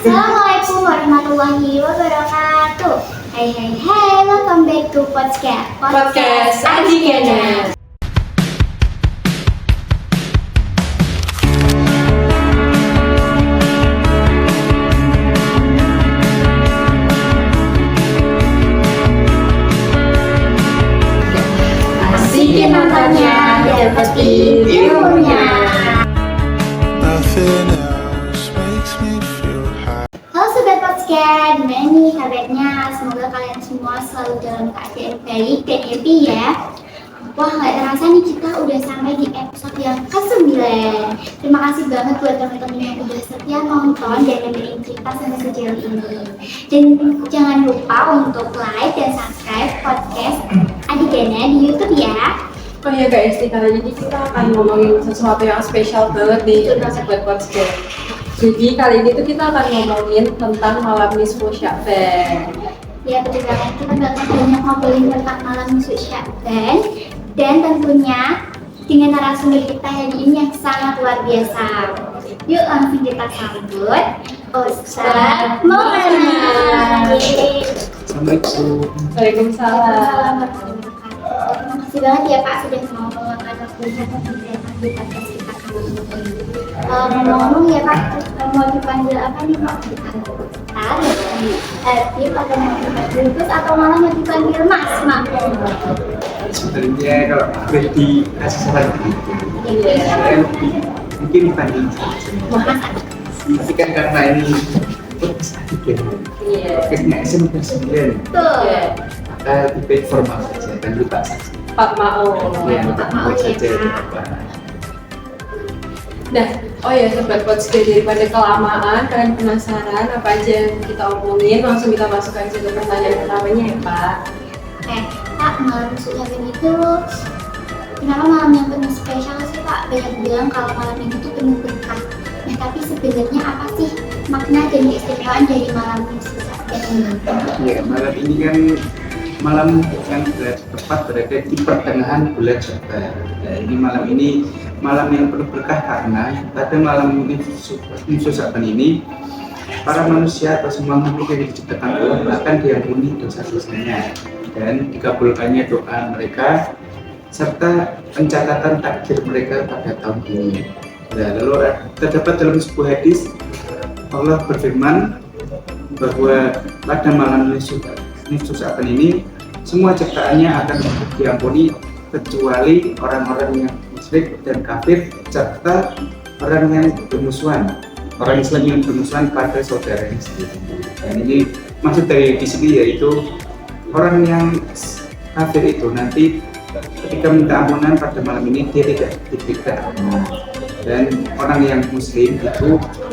Assalamualaikum warahmatullahi wabarakatuh. Hai, welcome back to podcast Adik Gana. Asikin nontonnya, dapetin ilmunya. Nothing else makes me feel high. Halo Sobat Podcast, gimana nih kabarnya? Semoga kalian semua selalu dalam keadaan baik dan happy ya. Wah, gak terasa nih kita udah sampai di episode yang ke-9. Terima kasih banget buat teman-teman yang udah setia nonton dan dengerin cerita sampai sejauh ini. Dan jangan lupa untuk like dan subscribe podcast Adik Gana di YouTube ya. Oh iya guys, kali ini kita akan ngomongin sesuatu yang spesial banget nih Sobat Podcast. Jadi kali ini tuh kita akan ngomongin tentang malam nisfu Sya'ban. Ya betul banget, kita bakal banyak ngobrolin tentang malam nisfu Sya'ban. Dan tentunya dengan narasumber kita hari ini yang sangat luar biasa. Yuk langsung kita sambut Ustaz Maulana. Assalamualaikum. Waalaikumsalam. Terima kasih banget ya Pak sudah mau meluangkan waktunya untuk datang di podcast kita kali ini. Ngomong-ngomong ya Pak, mau dipanggil apa nih Pak? Artif atau mau dipanggil Gus atau malah mau dipanggil Mas Mak? Sebenarnya kalau boleh dikasih saran saya mungkin dipanggil tapi kan karena ini sakit ya podcastnya SMP 9 Betul. maka lebih formal saja dan lupa saja Pak Ma'o. ya untuk membuat saja Nah, oh ya Sobat Podcast, daripada kelamaan, kalian penasaran apa aja yang kita omongin, langsung kita masuk aja ke pertanyaan pertamanya ya Pak. Oke, Pak, malam nisfu Sya'ban itu kenapa malam yang penuh spesial sih Pak? Banyak bilang kalau malam ini tuh penuh berkah. Nah, tapi sebenarnya apa sih makna dan keistimewaan dari malam nisfu Sya'ban ini? ya malam ini kan malam yang tepat berada di pertengahan bulan Sya'ban. Nah, ini malam yang penuh berkah karena pada malam nisfu Sya'ban ini para manusia atau semua makhluk yang diciptakan Allah akan diampuni dosa-dosanya dan dikabulkannya doa mereka serta pencatatan takdir mereka pada tahun ini. Nah, lalu terdapat dalam sebuah hadis Allah berfirman bahwa pada malam nisfu Sya'ban ini semua ciptaannya akan diampuni kecuali orang-orang yang musyrik dan kafir serta orang yang bermusuhan, orang Islam yang bermusuhan pada saudaranya sendiri. Dan ini maksud dari di sini yaitu orang yang kafir itu nanti ketika minta ampunan pada malam ini dia tidak diberikan ampunan, dan orang yang muslim itu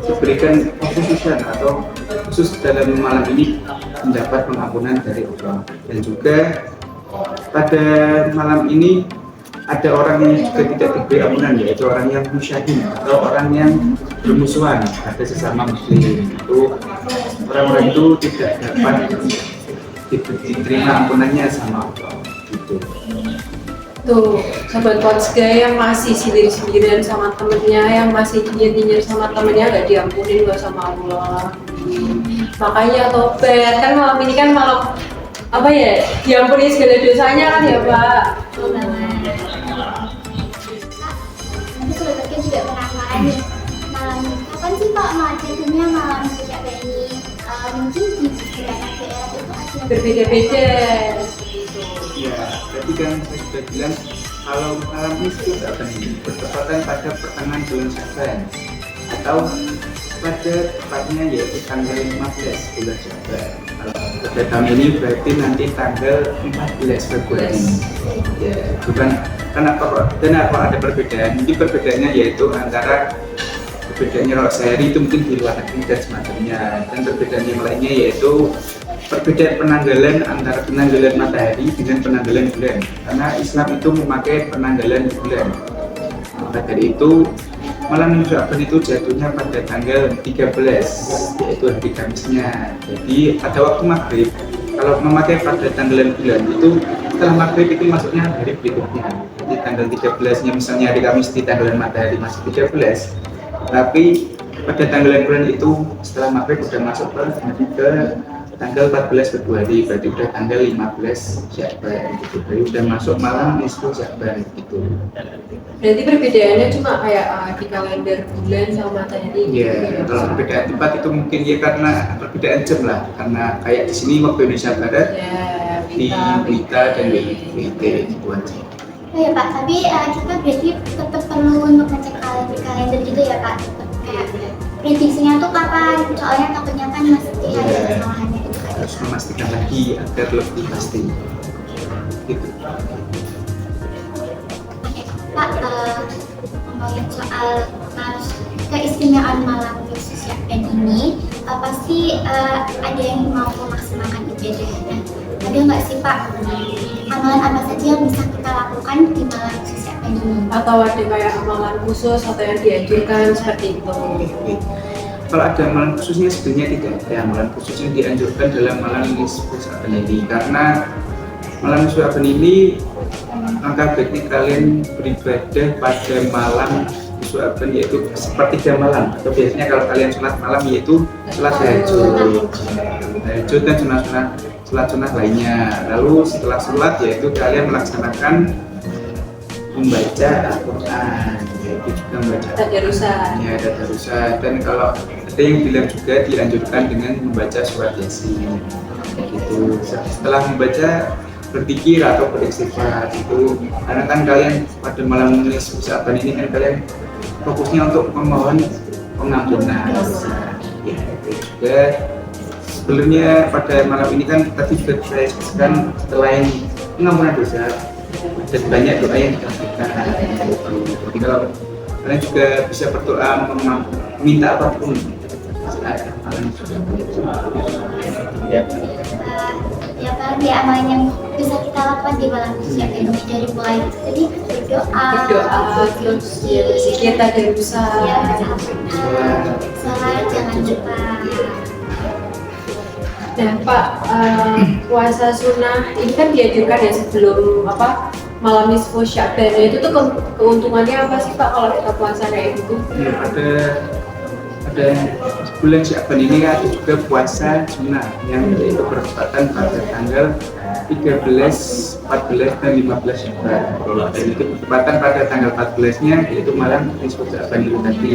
diberikan khususan atau khusus dalam malam ini mendapat pengampunan dari Allah. Dan juga pada malam ini ada orang yang juga tidak diberi ampunan, yaitu orang yang musyahid atau orang yang bermusuhan pada sesama muslim. Itu orang-orang itu tidak dapat diterima ampunannya sama Allah. Gitu. Tuh, Sobat Podcast yang masih sindir-sindiran sama temennya, yang masih nyinyir sama temennya gak diampunin gak sama Allah. Makanya tobat, kan malam ini kan malam apa ya, diampuni segala dosanya kan ya Pak. Betul banget. Nanti Sobat Podcast juga penasaran nih, malam kapan sih Pak jadinya malam nisfu Sya'ban ini? Mungkin di beberapa daerah itu ada Berbeda-beda. Ya, tadi kan saya sudah bilang kalau malam nisfu Sya'ban ini bertepatan pada pertengahan bulan Sya'ban atau pada tepatnya yaitu tanggal 15 bulan Sya'ban. Kalau pada tahun ini berarti nanti tanggal 14 Februari. Ya, bukan kenapa ada perbedaan? Ini perbedaannya yaitu antara perbedaannya kalau sehari itu mungkin di luar negeri dan semacamnya, dan perbedaan yang lainnya yaitu perbedaan penanggalan antara penanggalan matahari dengan penanggalan bulan, karena Islam itu memakai penanggalan bulan. Maka dari itu malam nisfu Sya'ban itu jatuhnya pada tanggal 13, yaitu hari Kamisnya. Jadi pada waktu maghrib, kalau memakai pada tanggalan bulan itu setelah maghrib itu maksudnya hari berikutnya. Jadi tanggal 13-nya misalnya hari Kamis di tanggalan matahari masih 13, tapi pada tanggal bulan itu setelah maghrib udah masuk ke tanggal 14 Februari, berarti udah tanggal 15 Syakban gitu. Berarti udah masuk malam nisfu Syakban gitu. Berarti perbedaannya cuma kayak di kalender bulan sama tadi. Iya, kalau perbedaan tempat itu mungkin ya karena perbedaan jam lah, karena kayak di sini waktu Indonesia Barat, Ya, di Wita dan di WIT itu aja. Oh ya Pak, tapi kita berarti tetap perlu untuk ngecek kalender gitu ya Pak, kayak prediksinya tuh kapan, soalnya takutnya kan masih ada kesalahannya itu kan. Harus memastikan lagi agar lebih pasti. Gitu. Oke, Pak, ngomongin soal keistimewaan malam khusus Syakban ini, pasti ada yang mau memaksimalkan ibadah. Nah, ada nggak sih Pak amalan apa saja yang bisa kita lakukan di malam khusus Syakban ini? Atau ada kayak amalan khusus atau yang dianjurkan seperti itu. Kalau ada amalan khususnya sebenarnya tidak ada amalan khusus yang dianjurkan dalam malam nisfu Syakban ini, karena malam nisfu Syakban ini maka baiknya kalian beribadah pada malam nisfu Syakban, yaitu sepertiga malam, atau biasanya kalau kalian sholat malam yaitu sholat tahajud dan sholat sunnah lainnya. Lalu setelah sholat yaitu kalian melaksanakan membaca Al-Quran, yaitu juga membaca Tadarusan. ya tadarusan, dan kalau ada yang bilang juga dianjurkan dengan membaca surat Yasin gitu. Setelah membaca berpikir atau beristighfar itu, karena kan kalian pada malam nisfu Syakban ini kan kalian fokusnya untuk memohon pengampunan dosa. Ya, itu juga sebelumnya pada malam ini kan tadi sudah saya sebutkan, selain pengampunan dosa dan banyak doa yang dikabulkan. Jadi kalau kalian juga bisa berdoa minta apapun saat malam juga. Ya Pak, di amalan yang bisa kita lakukan di malam khusus Syakban ini dari mulai tadi berdoa, Terus ya berzikir, tadarusan. ya baca Al-Quran, sholat jangan lupa. Nah Pak, puasa sunnah ini kan dianjurkan ya sebelum malam nisfu Syakban. Itu tuh keuntungannya apa sih Pak kalau kita puasa kayak gitu? Ya, ada bulan Syakban ini ada juga puasa sunnah yang yaitu bertepatan pada tanggal 13, 14 dan 15 Syakban. Dan itu bertepatan pada tanggal 14-nya yaitu malam nisfu Syakban itu tadi.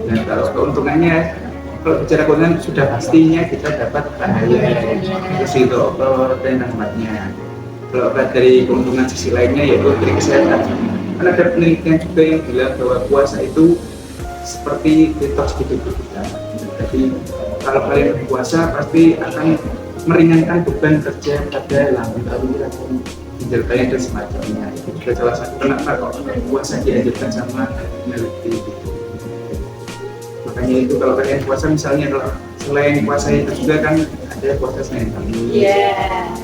Dan kalau keuntungannya, kalau bicara keuntungan sudah pastinya kita dapat pahala, ridho dan rahmatnya. Kalau dari keuntungan sisi lainnya yaitu dari kesehatan. Karena ada penelitian juga yang bilang bahwa puasa itu seperti detox di tubuh kita. Jadi kalau kalian berpuasa pasti akan meringankan beban kerja pada lambung kalian, ginjal kalian dan semacamnya. Itu juga salah satu kenapa kok puasa dianjurkan sama peneliti. Makanya itu kalau kalian puasa, misalnya kalau selain puasa itu juga kan ada puasa Senin Kamis,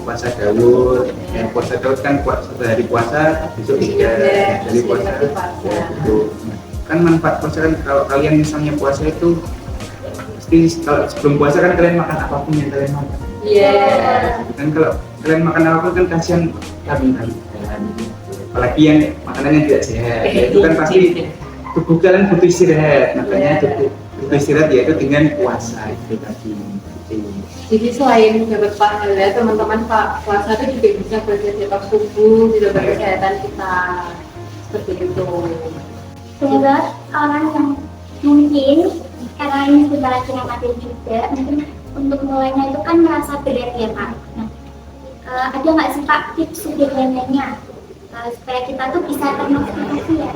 puasa Daud. Ya, puasa Daud kan sehari puasa, besok tiga dari puasa. Ya, itu kan manfaat puasa kan, kalau kalian misalnya puasa itu pasti kalau sebelum puasa kan kalian makan apapun yang kalian makan. Dan kalau kalian makan apapun kan kasihan kalian. Apalagi yang makanannya tidak sehat, itu kan pasti tubuh kalian butuh istirahat, makanya butuh istirahat yaitu dengan puasa itu tadi. Jadi selain dapat pahala, teman-teman Pak puasa itu juga bisa berdetox tubuh, bisa kesehatan kita seperti itu. Banyak orang yang mungkin karena ini sudah lagi amatir juga, mungkin untuk mulainya itu kan merasa berat ya Pak. Nah, ada nggak sih Pak tips sederhananya supaya kita tuh bisa termotivasi ya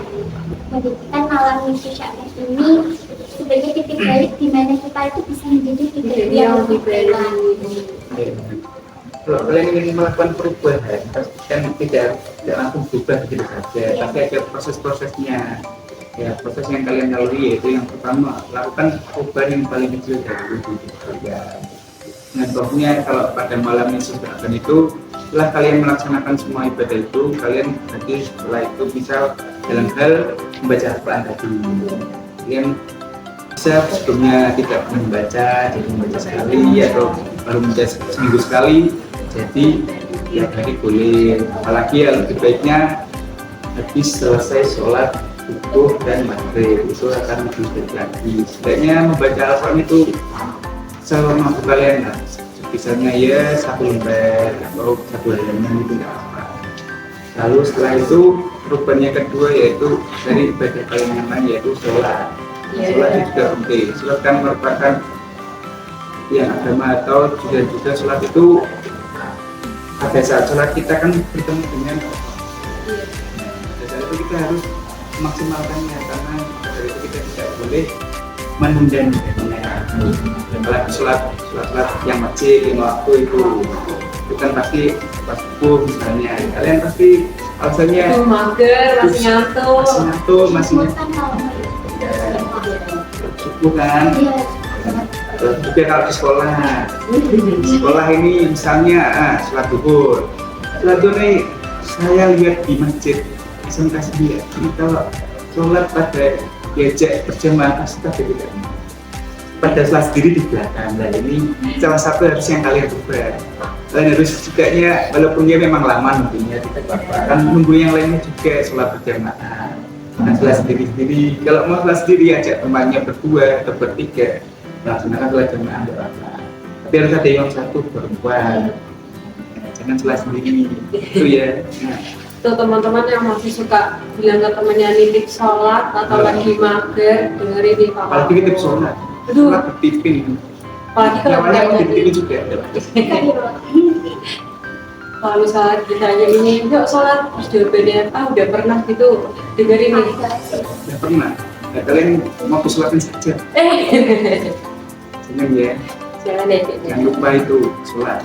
menjadikan malam nisfu Syakban ini sebagai titik balik di mana kita itu bisa menjadi pribadi yang lebih baik. Kalau kalian ingin melakukan perubahan, kan tidak langsung berubah begitu saja, tapi ada proses-prosesnya. Ya, proses yang kalian lalui yaitu yang pertama, lakukan perubahan yang paling kecil dari diri kalian. Nah, contohnya kalau pada malam nisfu Syakban itu, setelah kalian melaksanakan semua ibadah itu, kalian nanti setelah itu bisa dalam hal membaca Al-Quran tadi. Kalian bisa sebelumnya tidak pernah membaca, jadi membaca sekali atau baru membaca seminggu sekali, jadi tiap hari boleh. Apalagi ya lebih baiknya habis selesai sholat subuh dan maghrib itu akan lebih baik lagi. Sebaiknya membaca Al-Quran itu semampu kalian lah. Misalnya ya 1 lembar atau 1 halaman itu nggak apa. Lalu setelah itu rukun yang kedua yaitu dari ibadah kalian yang lain yaitu sholat. Sholat itu juga penting. Sholat kan merupakan yang agama atau juga sholat itu pada saat sholat kita kan bertemu dengan Allah. Pada saat itu kita harus memaksimalkannya karena dari itu kita tidak boleh menunda-nundanya. Apalagi sholat yang wajib yang waktu itu kan pasti pas subuh misalnya kalian pasti alasannya mager, masih ngantuk, masih subuh kan. Juga kalau di sekolah ini misalnya sholat duhur ini saya lihat di masjid SMK 9 ini kalau sholat pada diajak berjamaah pasti tidak pada sholat sendiri di belakang. Nah ini salah satu harus yang kalian ubah. Kalian harus juga walaupun dia memang lama nantinya tidak apa-apa kan nunggu yang lainnya juga sholat berjamaah. Nah sholat sendiri kalau mau sholat sendiri ajak temannya berdua atau bertiga melaksanakan sholat jamaah berapa. Tapi harus ada yang satu perempuan. Jangan sholat sendiri itu ya. Tuh teman-teman yang masih suka bilang ke temennya nitip sholat atau lagi mager, dengerin nih Pak. Apalagi nitip sholat. Sholat bertipin. Apalagi kalau namanya ditanya bertipin juga. kalau misalnya ditanya ini, yuk sholat, terus jawabannya udah pernah gitu, dengerin nih. Udah pernah. Nah, kalian mau sholatin saja. Jangan ya. Jangan lupa itu sholat.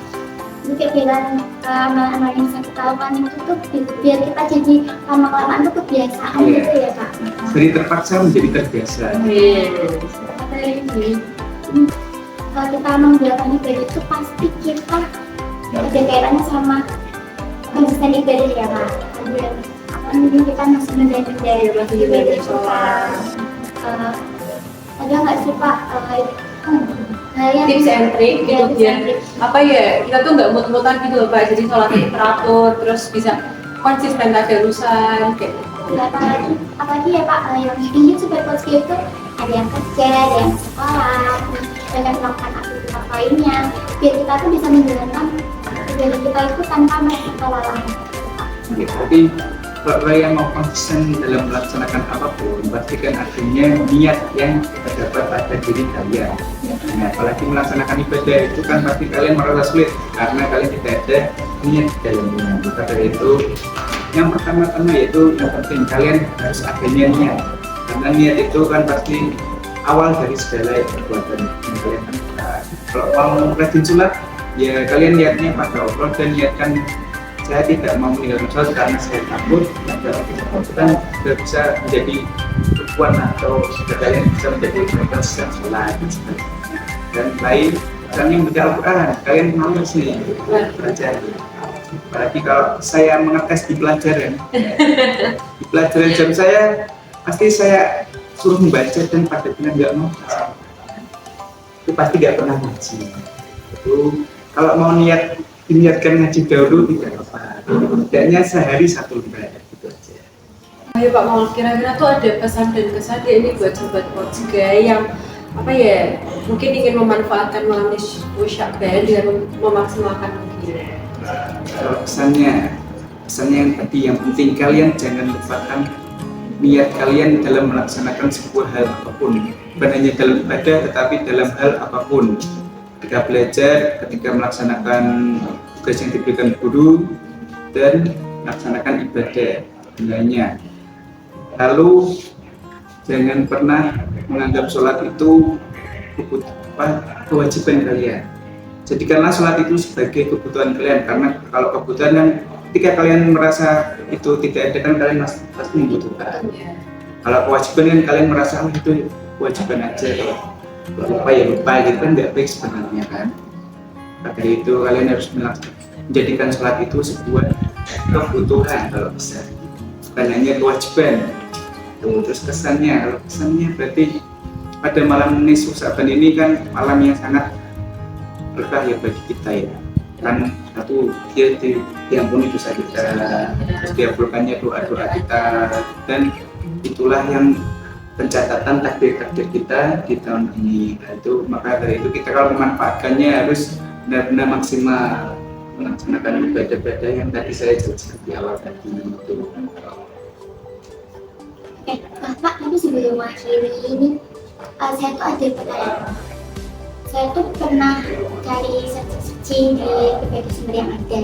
Itu kayak bilang amal-amal yang saya lakukan itu tuh biar kita jadi lama-lamaan tuh kebiasaan gitu ya Kak. Dari terpaksa menjadi terbiasa. Kata ini, kalau kita menjalankan ibadah itu pasti kita ada kaitannya sama konsisten ibadah ya Kak. Mungkin kita masih menjaga ibadah sholat. Ada nggak sih Pak tips and trick gitu biar apa ya kita tuh nggak mut-mutan gitu loh Pak, jadi sholatnya teratur terus bisa konsisten tak ada urusan kayak gitu. Apalagi ya Pak yang ingin super positif itu ada yang kerja, ada yang sekolah, dan melakukan aktivitas lainnya biar kita tuh bisa menjalankan ibadah kita itu tanpa merasa kelelahan. Tapi kalau kalian mau konsisten dalam melaksanakan apapun, pastikan adanya niat yang terdapat pada diri kalian. Nah, apalagi melaksanakan ibadah itu kan pasti kalian merasa sulit karena kalian tidak ada niat dalamnya. Maka dari itu, yang pertama-tama yaitu yang penting kalian harus adanya niat. Karena niat itu kan pasti awal dari segala perbuatan yang kalian lakukan. Kalau mau rajin sholat, ya kalian niatnya pada Allah dan niatkan saya tidak mau meninggalkan sholat karena saya takut dan tidak bisa menjadi perempuan atau kalian bisa menjadi konsisten sholat dan lain dan yang baca Al-Quran kalian males nih belajar. Apalagi kalau saya mengetes di pelajaran jam saya pasti saya suruh membaca dan pada bilang nggak mau itu pasti nggak pernah ngaji. Itu kalau mau diniatkan ngaji dahulu tidak apa-apa. Tidaknya sehari 1 lembar gitu aja. Ayo Pak Maul, kira-kira tuh ada pesan dan kesan ini buat sobat Potsga yang apa ya mungkin ingin memanfaatkan malam Syakban dengan memaksimalkan mungkin. Kalau pesannya yang tadi yang penting kalian jangan lupakan niat kalian dalam melaksanakan sebuah hal apapun, bukan hanya dalam ibadah tetapi dalam hal apapun. Ketika belajar, ketika melaksanakan tugas yang diberikan guru dan melaksanakan ibadah lainnya. Lalu jangan pernah menganggap sholat itu kewajiban kalian. Jadikanlah sholat itu sebagai kebutuhan kalian karena kalau kebutuhan yang ketika kalian merasa itu tidak ada kan kalian pasti membutuhkan. Kalau kewajiban kan kalian merasa itu kewajiban aja kalau lupa ya lupa gitu kan nggak baik sebenarnya kan. Dari itu kalian harus menjadikan sholat itu sebuah kebutuhan kalau bisa, bukan hanya kewajiban. Terus kesannya berarti pada malam nisfu Sya'ban ini kan malam yang sangat berkah ya bagi kita ya. Kan satu dia diampuni dosa kita, terus diabulkannya doa-doa kita dan itulah yang pencatatan takdir-takdir kita di tahun ini. Nah, itu maka dari itu kita kalau memanfaatkannya harus benar-benar maksimal melaksanakan ibadah-ibadah yang tadi saya jelaskan di awal tadi itu. Pak, tapi sebelum mengakhiri ini, saya tuh ada pertanyaan. Saya tuh pernah cari searching di berbagai sumber yang ada.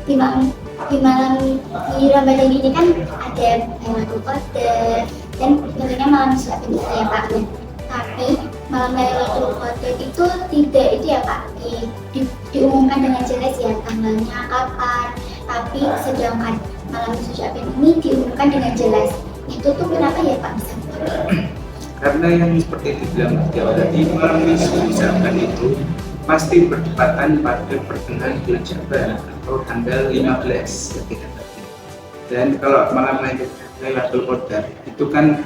Di Ramadan ini kan ada Lailatul Qadar dan tentunya malam Isra Mi'raj ya Pak. Tapi malam Lailatul Qadar itu tidak itu ya Pak diumumkan dengan jelas ya tanggalnya kapan. Tapi sedangkan malam Isra Mi'raj ini diumumkan dengan jelas. Itu tuh kenapa ya Pak bisa? Karena yang seperti dibilang di awal tadi, malam misalkan itu pasti berdekatan pada pertengahan bulan Sya'ban atau tanggal 15 ketika tadi. Dan kalau malam Lailatul Qadar itu kan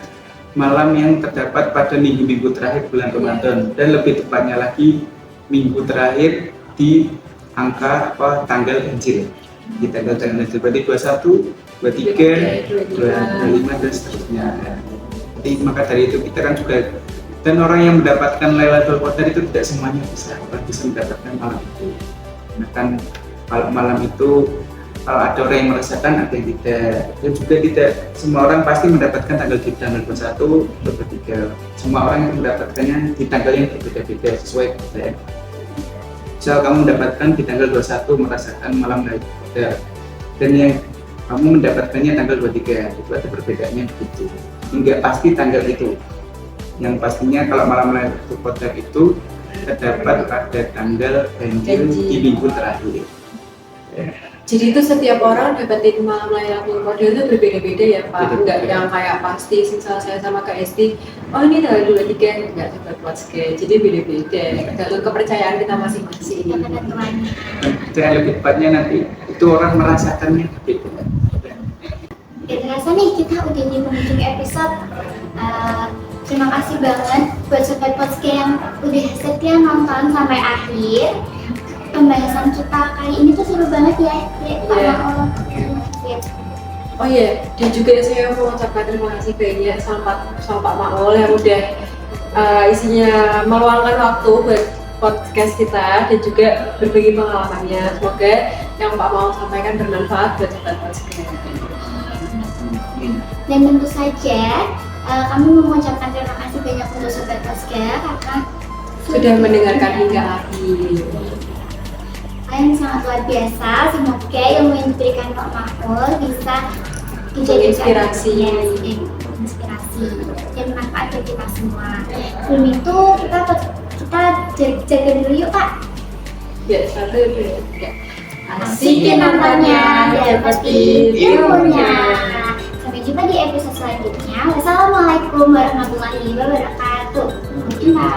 malam yang terdapat pada minggu-minggu terakhir bulan Ramadan dan lebih tepatnya lagi minggu terakhir di angka tanggal Injil. Di tanggal Injil berarti 21, 23, 25 dan seterusnya. Jadi maka dari itu kita kan juga, dan orang yang mendapatkan Lailatul Qadar itu tidak semuanya bisa mendapatkan malam itu. Nah kan kalau malam itu kalau ada orang yang merasakan ada yang tidak, dan juga tidak semua orang pasti mendapatkan tanggal di tanggal 21 atau 23. Semua orang yang mendapatkannya di tanggal yang berbeda-beda sesuai keadaan. Misal kamu mendapatkan di tanggal 21 merasakan malam Lailatul Qadar, dan yang kamu mendapatkannya tanggal 23, itu ada perbedaannya begitu. Hingga pasti tanggal itu. Yang pastinya kalau malam Lailatul Qadar itu terdapat pada tanggal ganjil di minggu terakhir. Ya. Jadi itu setiap orang dapetin malam Lailatul Qadar itu berbeda-beda ya Pak? Enggak yang kayak pasti, misal saya sama Kak Esti, oh ini tanggal 23, enggak dapat WhatsApp, jadi beda-beda, tergantung kepercayaan kita masing-masing. Dan lebih tepatnya nanti itu orang merasakannya berbeda. Ya terasa nih kita udah di penghujung episode. Terima kasih banget buat Sobat Podcast yang udah setia nonton sampai akhir. Pembahasan kita kali ini tuh seru banget ya, Pak Maul. Oh iya, dan juga saya mau ucapkan terima kasih banyak sama Pak Maul yang udah isinya meluangkan waktu buat podcast kita dan juga berbagi pengalamannya. Semoga yang Pak Maul sampaikan bermanfaat buat Sobat Podcast. Dan tentu saja kami mengucapkan terima kasih banyak untuk Sobat Podcast karena sudah mendengarkan hingga akhir. Kalian sangat luar biasa. Semoga ilmu yang diberikan Pak Maul bisa dijadikan inspirasi dan manfaat bagi kita semua. Sebelum itu kita jaga dulu yuk Pak. Ya, 1, 2, 3. Asikin nontonnya, dapetin ilmunya. Sampai jumpa di episode selanjutnya. Wassalamualaikum warahmatullahi wabarakatuh. Sampai jumpa.